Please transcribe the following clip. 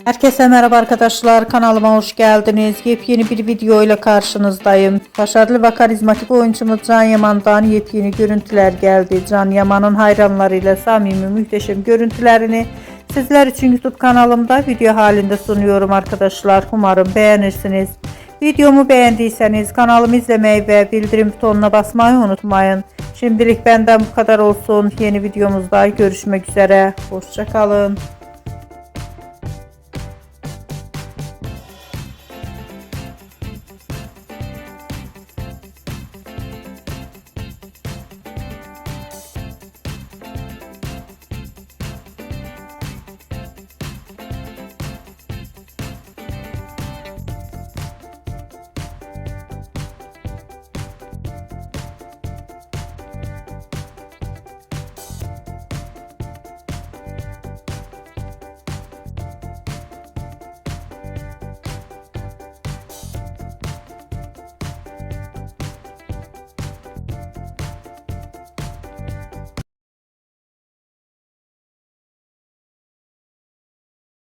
Herkese merhaba arkadaşlar, kanalıma hoş geldiniz. Yepyeni bir video ile karşınızdayım. Başarılı ve karizmatik oyuncumuz Can Yaman'dan yepyeni görüntüler geldi. Can Yaman'ın hayranlarıyla samimi muhteşem görüntülerini sizler için YouTube kanalımda video halinde sunuyorum arkadaşlar. Umarım beğenirsiniz. Videomu beğendiyseniz kanalımı izlemeyi ve bildirim butonuna basmayı unutmayın. Şimdilik benden bu kadar olsun. Yeni videomuzda görüşmek üzere. Hoşça kalın.